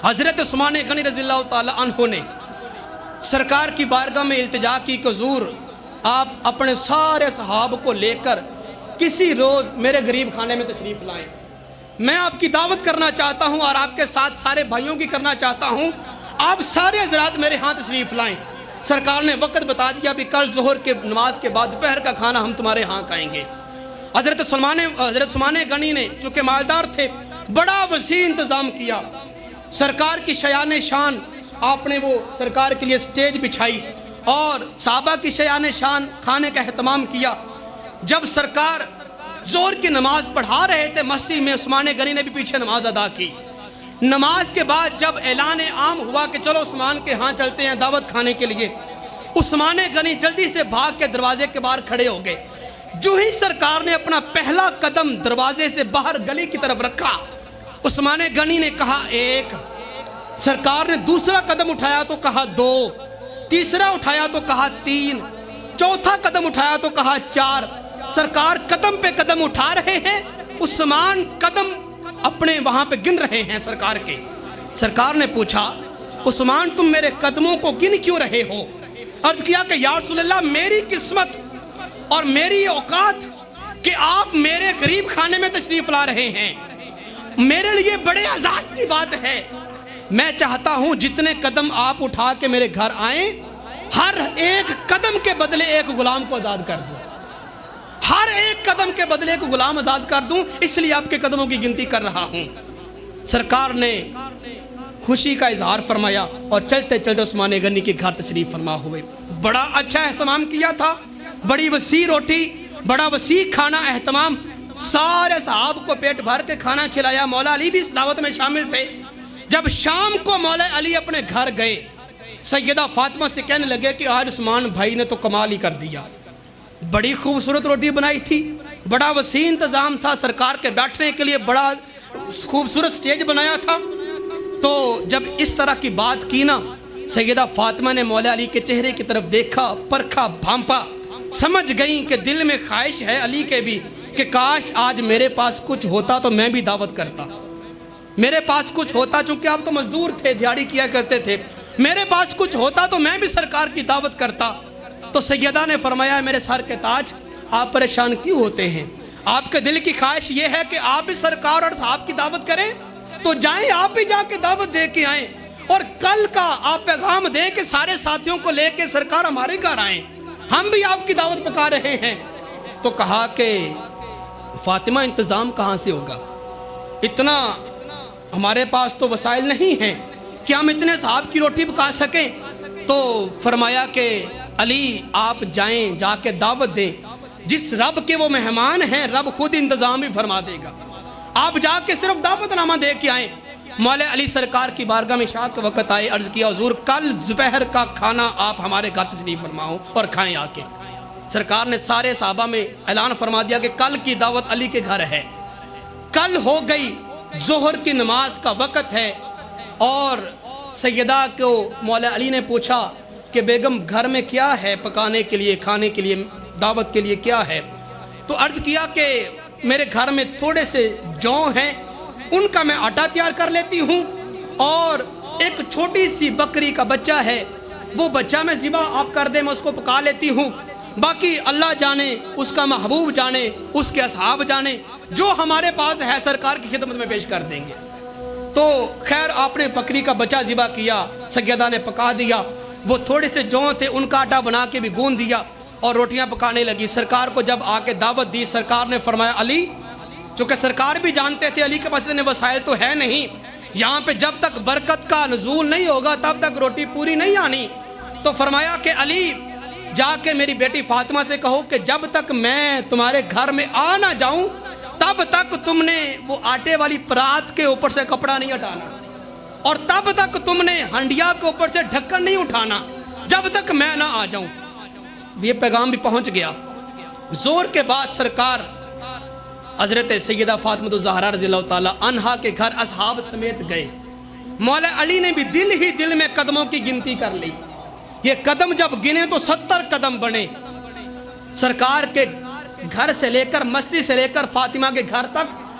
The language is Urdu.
حضرت عثمان غنی رضی اللہ تعالیٰ عنہ نے سرکار کی بارگاہ میں التجا کی کہ حضور آپ اپنے سارے صحابہ کو لے کر کسی روز میرے غریب خانے میں تشریف لائیں، میں آپ کی دعوت کرنا چاہتا ہوں اور آپ کے ساتھ سارے بھائیوں کی کرنا چاہتا ہوں، آپ سارے حضرات میرے ہاں تشریف لائیں۔ سرکار نے وقت بتا دیا بھی کل ظہر کے نماز کے بعد دوپہر کا کھانا ہم تمہارے ہاں کھائیں گے۔ حضرت عثمان غنی نے چونکہ مالدار تھے بڑا وسیع انتظام کیا، سرکار کی شایان شان آپ نے وہ سرکار کے لیے سٹیج بچھائی اور صحابہ کی شایان شان کھانے کا اہتمام کیا۔ جب سرکار ظہر کی نماز پڑھا رہے تھے مسجد میں، عثمان غنی نے بھی پیچھے نماز ادا کی۔ نماز کے بعد جب اعلان عام ہوا کہ چلو عثمان کے ہاں چلتے ہیں دعوت کھانے کے لیے، عثمان غنی جلدی سے بھاگ کے دروازے کے باہر کھڑے ہو گئے۔ جو ہی سرکار نے اپنا پہلا قدم دروازے سے باہر گلی کی طرف رکھا، عثمان غنی نے کہا ایک، سرکار نے دوسرا قدم اٹھایا تو کہا دو، تیسرا اٹھایا تو کہا تین، چوتھا قدم اٹھایا تو کہا چار۔ سرکار قدم پہ قدم اٹھا رہے ہیں، عثمان قدم اپنے وہاں پہ گن رہے ہیں سرکار کے۔ سرکار نے پوچھا عثمان تم میرے قدموں کو گن کیوں رہے ہو؟ عرض کیا کہ یا رسول اللہ میری قسمت اور میری اوقات کہ آپ میرے غریب خانے میں تشریف لا رہے ہیں، میرے لیے بڑے اعزاز کی بات ہے۔ میں چاہتا ہوں جتنے قدم آپ اٹھا کے میرے گھر آئیں، ہر ایک قدم کے بدلے ایک غلام کو آزاد کر دوں، ہر ایک قدم کے بدلے ایک غلام آزاد کر دوں، اس لیے آپ کے قدموں کی گنتی کر رہا ہوں۔ سرکار نے خوشی کا اظہار فرمایا اور چلتے چلتے عثمان غنی کے گھر تشریف فرما ہوئے۔ بڑا اچھا اہتمام کیا تھا، بڑی وسیع روٹی، بڑا وسیع کھانا اہتمام، سارے صحاب کو پیٹ بھر کے کھانا کھلایا۔ مولا علی بھی اس دعوت میں شامل تھے۔ جب شام کو مولا علی اپنے گھر گئے، سیدہ فاطمہ سے کہنے لگے کہ آج عثمان بھائی نے تو کمال ہی کر دیا، بڑی خوبصورت روٹی بنائی تھی، بڑا وسیع انتظام تھا، سرکار کے بیٹھنے کے لیے بڑا خوبصورت سٹیج بنایا تھا۔ تو جب اس طرح کی بات کی نا، سیدہ فاطمہ نے مولا علی کے چہرے کی طرف دیکھا، پرکھا، بھانپا، سمجھ گئیں کہ دل میں خواہش ہے علی کے بھی کہ کاش آج میرے پاس کچھ ہوتا تو میں بھی دعوت کرتا، میرے پاس کچھ ہوتا، چونکہ آپ تو مزدور تھے، دیہڑی کیا کرتے تھے، میرے پاس کچھ ہوتا تو میں بھی سرکار کی دعوت کرتا۔ تو سیدہ نے فرمایا میرے سر کے تاج، آپ پریشان کیوں ہوتے ہیں؟ آپ کے دل کی خواہش یہ ہے کہ آپ بھی سرکار اور صاحب کی دعوت کریں، تو جائیں آپ بھی جا کے دعوت دے کے آئیں، اور کل کا آپ پیغام دیں کہ سارے ساتھیوں کو لے کے سرکار ہمارے گھر آئیں، ہم بھی آپ کی دعوت پکا رہے ہیں۔ تو کہا کہ فاطمہ انتظام کہاں سے ہوگا، اتنا ہمارے پاس تو وسائل نہیں ہیں کہ ہم اتنے صاحب کی روٹی پکا سکیں۔ تو فرمایا کہ علی آپ جائیں، جا کے دعوت دیں، جس رب کے وہ مہمان ہیں رب خود انتظام بھی فرما دے گا، آپ جا کے صرف دعوت نامہ دے کے آئیں۔ مولا علی سرکار کی بارگاہ میں عشاء کے وقت آئے، عرض کیا حضور کل دوپہر کا کھانا آپ ہمارے گھر تشریف فرماؤ اور کھائیں آ کے۔ سرکار نے سارے صحابہ میں اعلان فرما دیا کہ کل کی دعوت علی کے گھر ہے۔ کل ہو گئی، ظہر کی نماز کا وقت ہے، اور سیدہ کو مولا علی نے پوچھا کہ بیگم گھر میں کیا ہے پکانے کے لیے، کھانے کے لیے، دعوت کے لیے کیا ہے؟ تو عرض کیا کہ میرے گھر میں تھوڑے سے جو ہیں ان کا میں آٹا تیار کر لیتی ہوں، اور ایک چھوٹی سی بکری کا بچہ ہے، وہ بچہ میں ذبح آپ کر دیں، میں اس کو پکا لیتی ہوں، باقی اللہ جانے، اس کا محبوب جانے، اس کے اصحاب جانے، جو ہمارے پاس ہے سرکار کی خدمت میں پیش کر دیں گے۔ تو خیر آپ نے بکری کا بچہ ذبح کیا، سیدہ نے پکا دیا، وہ تھوڑے سے جو تھے ان کا آٹا بنا کے بھی گوندھ دیا اور روٹیاں پکانے لگی۔ سرکار کو جب آ کے دعوت دی، سرکار نے فرمایا علی، چونکہ سرکار بھی جانتے تھے علی کے پاس اتنے وسائل تو ہے نہیں، یہاں پہ جب تک برکت کا نزول نہیں ہوگا تب تک روٹی پوری نہیں آنی، تو فرمایا کہ علی جا کے میری بیٹی فاطمہ سے کہو کہ جب تک میں تمہارے گھر میں آ نہ جاؤں تب تک تم نے وہ آٹے والی پرات کے اوپر سے کپڑا نہیں ہٹانا، اور تب تک تم نے ہنڈیا کے اوپر سے ڈھکن نہیں اٹھانا جب تک میں نہ آ جاؤں۔ یہ پیغام بھی پہنچ گیا۔ زور کے بعد سرکار حضرت سیدہ فاطمہ الزہرا رضی اللہ تعالی عنہا کے گھر اصحاب سمیت گئے۔ مولا علی نے بھی دل ہی دل میں قدموں کی گنتی کر لی، یہ قدم جب گنے تو 70 قدم بنے۔ سرکار کے گھر سے لے کر مسجد سے لے کر فاطمہ کے گھر تک